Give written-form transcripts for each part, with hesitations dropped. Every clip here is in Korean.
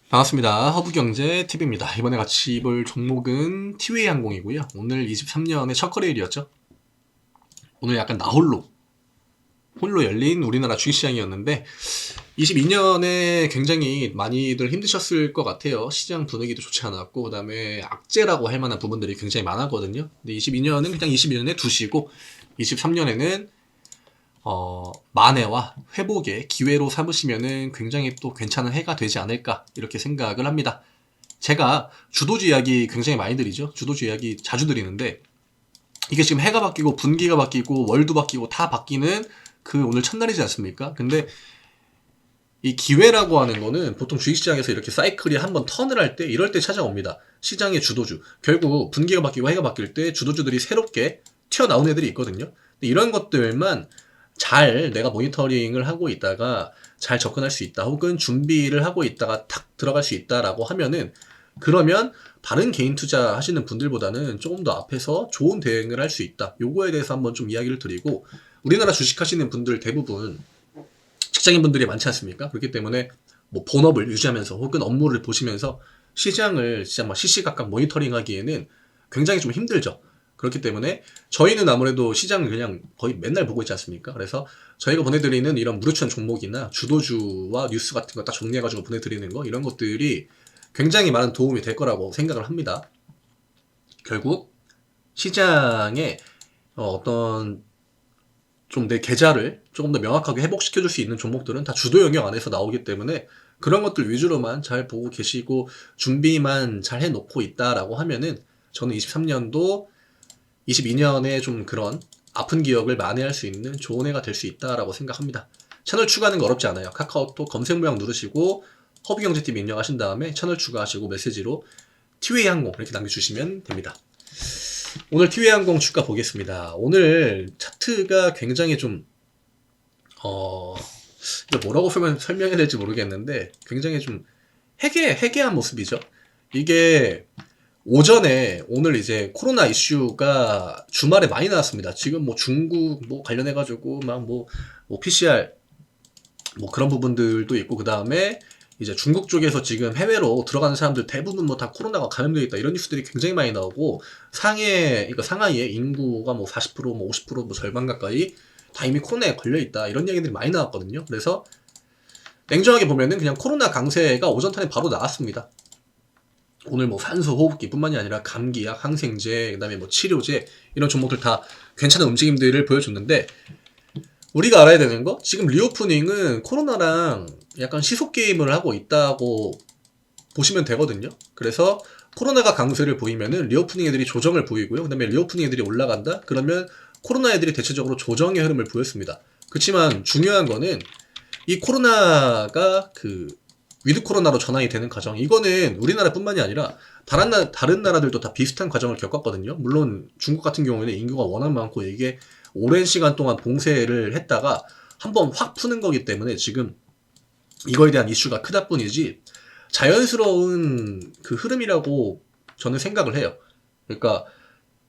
반갑습니다. 허브경제 TV입니다. 이번에 같이 볼 종목은 티웨이 항공이고요. 오늘 23년의 첫 거래일이었죠. 오늘 약간 홀로 열린 우리나라 주식시장이었는데 22년에 굉장히 많이들 힘드셨을 것 같아요. 시장 분위기도 좋지 않았고 그 다음에 악재라고 할 만한 부분들이 굉장히 많았거든요. 근데 22년은 그냥 22년에 두시고 23년에는 만회와 회복의 기회로 삼으시면은 굉장히 또 괜찮은 해가 되지 않을까 이렇게 생각을 합니다. 제가 주도주 이야기 굉장히 많이 드리죠. 주도주 이야기 자주 드리는데 이게 지금 해가 바뀌고 분기가 바뀌고 월도 바뀌고 다 바뀌는 그 오늘 첫날이지 않습니까? 근데 이 기회라고 하는 거는 보통 주식시장에서 이렇게 사이클이 한번 턴을 할 때 이럴 때 찾아옵니다. 시장의 주도주. 결국 분기가 바뀌고 해가 바뀔 때 주도주들이 새롭게 튀어나온 애들이 있거든요. 근데 이런 것들만 잘 내가 모니터링을 하고 있다가 잘 접근할 수 있다. 혹은 준비를 하고 있다가 탁 들어갈 수 있다라고 하면은 그러면 다른 개인 투자 하시는 분들보다는 조금 더 앞에서 좋은 대응을 할 수 있다. 요거에 대해서 한번 좀 이야기를 드리고 우리나라 주식 하시는 분들 대부분 직장인 분들이 많지 않습니까? 그렇기 때문에 뭐 본업을 유지하면서 혹은 업무를 보시면서 시장을 진짜 막 시시각각 모니터링 하기에는 굉장히 좀 힘들죠. 그렇기 때문에 저희는 아무래도 시장을 그냥 거의 맨날 보고 있지 않습니까? 그래서 저희가 보내드리는 이런 무료추천 종목이나 주도주와 뉴스 같은 거 딱 정리해가지고 보내드리는 거 이런 것들이 굉장히 많은 도움이 될 거라고 생각을 합니다. 결국 시장에 어떤 좀 내 계좌를 조금 더 명확하게 회복시켜줄 수 있는 종목들은 다 주도 영역 안에서 나오기 때문에 그런 것들 위주로만 잘 보고 계시고 준비만 잘 해놓고 있다라고 하면은 저는 23년도 22년에 좀 그런 아픈 기억을 만회할 수 있는 좋은 해가 될 수 있다라고 생각합니다. 채널 추가하는 거 어렵지 않아요. 카카오톡 검색 모양 누르시고 허브경제TV 입력하신 다음에 채널 추가하시고 메시지로 티웨이 항공 이렇게 남겨주시면 됩니다. 오늘 티웨이 항공 주가 보겠습니다. 오늘 차트가 굉장히 좀 이거 뭐라고 설명해야 될지 모르겠는데 굉장히 좀 해괴한 모습이죠. 이게 오전에 오늘 이제 코로나 이슈가 주말에 많이 나왔습니다. 지금 뭐 중국 뭐 관련해가지고 막 뭐 PCR 뭐 그런 부분들도 있고 그 다음에 이제 중국 쪽에서 지금 해외로 들어가는 사람들 대부분 뭐 다 코로나가 감염되어 있다 이런 뉴스들이 굉장히 많이 나오고 그러니까 상하이의 인구가 뭐 40%뭐 50%뭐 절반 가까이 다 이미 코로나에 걸려 있다 이런 얘기들이 많이 나왔거든요. 그래서 냉정하게 보면은 그냥 코로나 강세가 오전탄에 바로 나왔습니다. 오늘 뭐 산소 호흡기 뿐만이 아니라 감기약, 항생제, 그다음에 뭐 치료제 이런 종목들 다 괜찮은 움직임들을 보여줬는데 우리가 알아야 되는 거 지금 리오프닝은 코로나랑 약간 시속 게임을 하고 있다고 보시면 되거든요. 그래서 코로나가 강세를 보이면은 리오프닝 애들이 조정을 보이고요. 그다음에 리오프닝 애들이 올라간다. 그러면 코로나 애들이 대체적으로 조정의 흐름을 보였습니다. 그렇지만 중요한 거는 이 코로나가 그 위드 코로나로 전환이 되는 과정 이거는 우리나라뿐만이 아니라 다른 나라들도 다 비슷한 과정을 겪었거든요. 물론 중국 같은 경우에는 인구가 워낙 많고 이게 오랜 시간 동안 봉쇄를 했다가 한번 확 푸는 거기 때문에 지금 이거에 대한 이슈가 크다 뿐이지 자연스러운 그 흐름이라고 저는 생각을 해요. 그러니까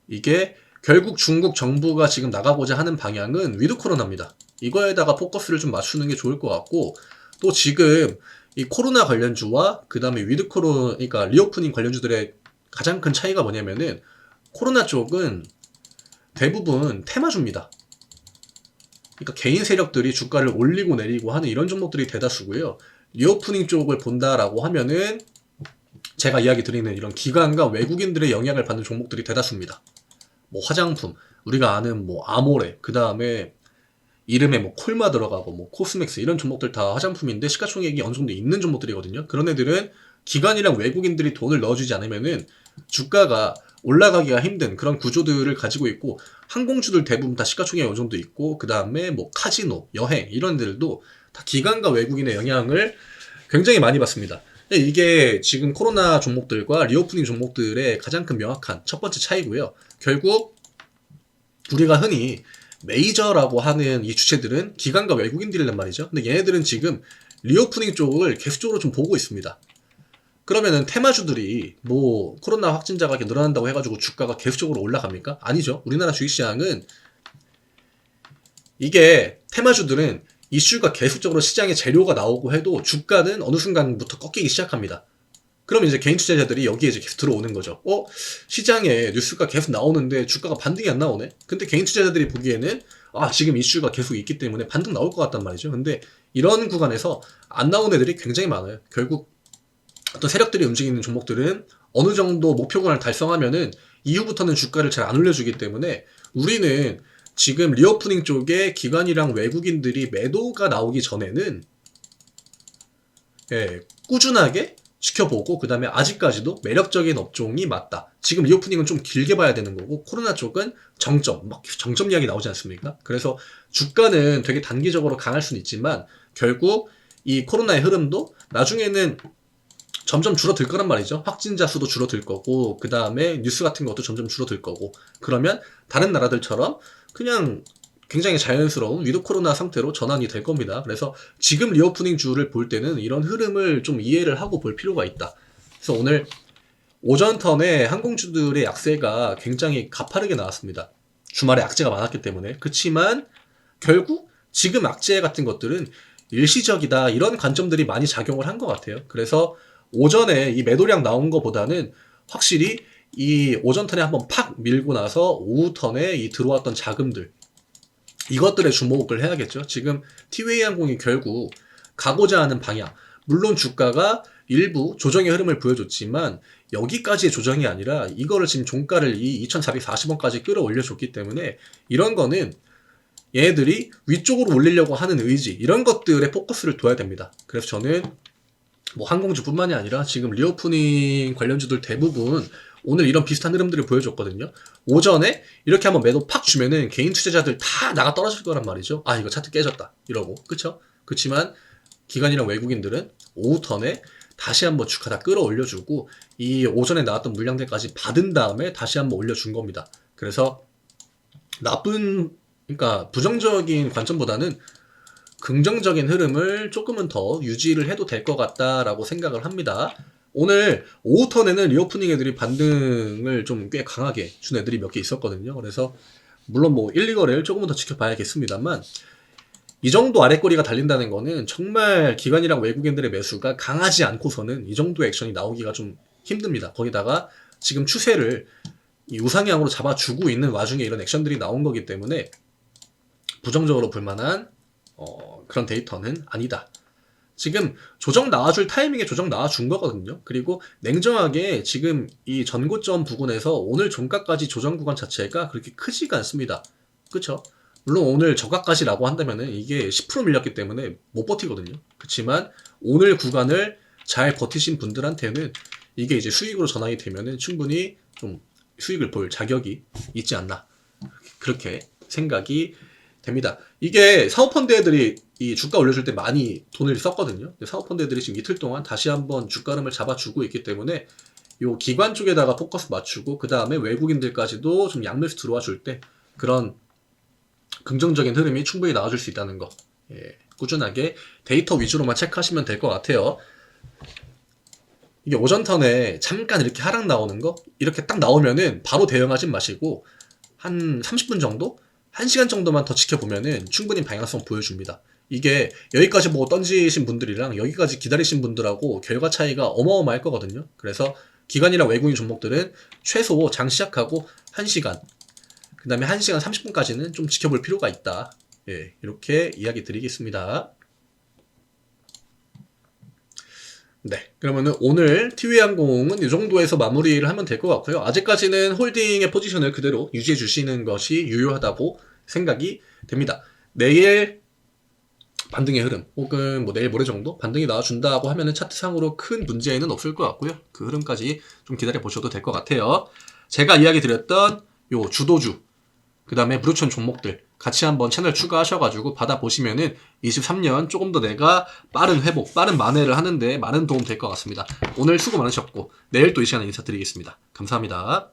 이게 결국 중국 정부가 지금 나가고자 하는 방향은 위드 코로나입니다. 이거에다가 포커스를 좀 맞추는 게 좋을 것 같고 또 지금 이 코로나 관련주와 그 다음에 위드 코로나 그러니까 리오프닝 관련주들의 가장 큰 차이가 뭐냐면은 코로나 쪽은 대부분 테마주입니다. 그러니까 개인 세력들이 주가를 올리고 내리고 하는 이런 종목들이 대다수고요. 리오프닝 쪽을 본다라고 하면은 제가 이야기 드리는 이런 기관과 외국인들의 영향을 받는 종목들이 대다수입니다. 뭐 화장품, 우리가 아는 뭐 아모레, 그 다음에 이름에 뭐 콜마 들어가고 뭐 코스맥스 이런 종목들 다 화장품인데 시가총액이 어느 정도 있는 종목들이거든요. 그런 애들은 기관이랑 외국인들이 돈을 넣어주지 않으면은 주가가 올라가기가 힘든 그런 구조들을 가지고 있고 항공주들 대부분 다 시가총액이 어느 정도 있고 그 다음에 뭐 카지노, 여행 이런 애들도 다 기관과 외국인의 영향을 굉장히 많이 받습니다. 이게 지금 코로나 종목들과 리오프닝 종목들의 가장 큰 명확한 첫 번째 차이고요. 결국 우리가 흔히 메이저라고 하는 이 주체들은 기관과 외국인들이란 말이죠. 근데 얘네들은 지금 리오프닝 쪽을 계속적으로 좀 보고 있습니다. 그러면은 테마주들이 뭐 코로나 확진자가 이렇게 늘어난다고 해가지고 주가가 계속적으로 올라갑니까? 아니죠. 우리나라 주식시장은 이게 테마주들은 이슈가 계속적으로 시장에 재료가 나오고 해도 주가는 어느 순간부터 꺾이기 시작합니다. 그럼 이제 개인 투자자들이 여기에 이제 계속 들어오는 거죠. 시장에 뉴스가 계속 나오는데 주가가 반등이 안 나오네? 근데 개인 투자자들이 보기에는 지금 이슈가 계속 있기 때문에 반등 나올 것 같단 말이죠. 근데 이런 구간에서 안 나온 애들이 굉장히 많아요. 결국 어떤 세력들이 움직이는 종목들은 어느 정도 목표군을 달성하면은 이후부터는 주가를 잘 안 올려주기 때문에 우리는 지금 리오프닝 쪽에 기관이랑 외국인들이 매도가 나오기 전에는 꾸준하게 지켜보고 그 다음에 아직까지도 매력적인 업종이 맞다. 지금 리오프닝은 좀 길게 봐야 되는 거고 코로나 쪽은 정점 이야기 나오지 않습니까? 그래서 주가는 되게 단기적으로 강할 수는 있지만 결국 이 코로나의 흐름도 나중에는 점점 줄어들 거란 말이죠. 확진자 수도 줄어들 거고 그 다음에 뉴스 같은 것도 점점 줄어들 거고 그러면 다른 나라들처럼 그냥 굉장히 자연스러운 위드 코로나 상태로 전환이 될 겁니다. 그래서 지금 리오프닝 주를 볼 때는 이런 흐름을 좀 이해를 하고 볼 필요가 있다. 그래서 오늘 오전 턴에 항공주들의 약세가 굉장히 가파르게 나왔습니다. 주말에 악재가 많았기 때문에. 그렇지만 결국 지금 악재 같은 것들은 일시적이다 이런 관점들이 많이 작용을 한 것 같아요. 그래서 오전에 이 매도량 나온 것보다는 확실히 이 오전 턴에 한번 팍 밀고 나서 오후 턴에 이 들어왔던 자금들 이것들에 주목을 해야겠죠. 지금 티웨이 항공이 결국 가고자 하는 방향 물론 주가가 일부 조정의 흐름을 보여줬지만 여기까지의 조정이 아니라 이거를 지금 종가를 이 2440원까지 끌어올려 줬기 때문에 이런 거는 얘네들이 위쪽으로 올리려고 하는 의지 이런 것들에 포커스를 둬야 됩니다. 그래서 저는 뭐 항공주뿐만이 아니라 지금 리오프닝 관련주들 대부분 오늘 이런 비슷한 흐름들을 보여줬거든요. 오전에 이렇게 한번 매도 팍 주면은 개인 투자자들 다 나가 떨어질 거란 말이죠. 이거 차트 깨졌다 이러고 그쵸? 그렇지만 기관이랑 외국인들은 오후 턴에 다시 한번 주가 다 끌어올려주고 이 오전에 나왔던 물량들까지 받은 다음에 다시 한번 올려준 겁니다. 그래서 그러니까 부정적인 관점보다는 긍정적인 흐름을 조금은 더 유지를 해도 될 것 같다라고 생각을 합니다. 오늘 오후 턴에는 리오프닝 애들이 반등을 좀 꽤 강하게 준 애들이 몇 개 있었거든요. 그래서 물론 뭐 1, 2거래를 조금은 더 지켜봐야겠습니다만 이 정도 아랫꼬리가 달린다는 거는 정말 기관이랑 외국인들의 매수가 강하지 않고서는 이 정도 액션이 나오기가 좀 힘듭니다. 거기다가 지금 추세를 이 우상향으로 잡아주고 있는 와중에 이런 액션들이 나온 거기 때문에 부정적으로 볼만한 그런 데이터는 아니다. 지금 조정 나와줄 타이밍에 조정 나와준 거거든요. 그리고 냉정하게 지금 이 전고점 부근에서 오늘 종가까지 조정 구간 자체가 그렇게 크지가 않습니다. 그쵸? 물론 오늘 저가까지라고 한다면은 이게 10% 밀렸기 때문에 못 버티거든요. 그렇지만 오늘 구간을 잘 버티신 분들한테는 이게 이제 수익으로 전환이 되면은 충분히 좀 수익을 볼 자격이 있지 않나. 그렇게 생각이 됩니다. 이게 사모펀드 애들이 이 주가 올려줄 때 많이 돈을 썼거든요. 사모펀드 애들이 지금 이틀 동안 다시 한번 주가 흐름을 잡아주고 있기 때문에 요 기관 쪽에다가 포커스 맞추고 그 다음에 외국인들까지도 좀 양매수 들어와 줄 때 그런 긍정적인 흐름이 충분히 나와줄 수 있다는 거 꾸준하게 데이터 위주로만 체크하시면 될 것 같아요. 이게 오전 턴에 잠깐 이렇게 하락 나오는 거 이렇게 딱 나오면은 바로 대응하진 마시고 한 30분 정도? 1시간 정도만 더 지켜보면은 충분히 방향성 보여줍니다. 이게 여기까지 보고 던지신 분들이랑 여기까지 기다리신 분들하고 결과 차이가 어마어마할 거거든요. 그래서 기관이나 외국인 종목들은 최소 장 시작하고 1시간 그 다음에 1시간 30분까지는 좀 지켜볼 필요가 있다. 이렇게 이야기 드리겠습니다. 네, 그러면은 오늘 티웨이 항공은 이 정도에서 마무리를 하면 될 것 같고요. 아직까지는 홀딩의 포지션을 그대로 유지해 주시는 것이 유효하다고 생각이 됩니다. 내일 반등의 흐름 혹은 뭐 내일 모레 정도 반등이 나와준다고 하면은 차트상으로 큰 문제는 없을 것 같고요. 그 흐름까지 좀 기다려 보셔도 될 것 같아요. 제가 이야기 드렸던 요 주도주 그 다음에 브루천 종목들 같이 한번 채널 추가하셔가지고 받아보시면은 23년 조금 더 내가 빠른 회복, 빠른 만회를 하는데 많은 도움 될 것 같습니다. 오늘 수고 많으셨고 내일 또 이 시간에 인사드리겠습니다. 감사합니다.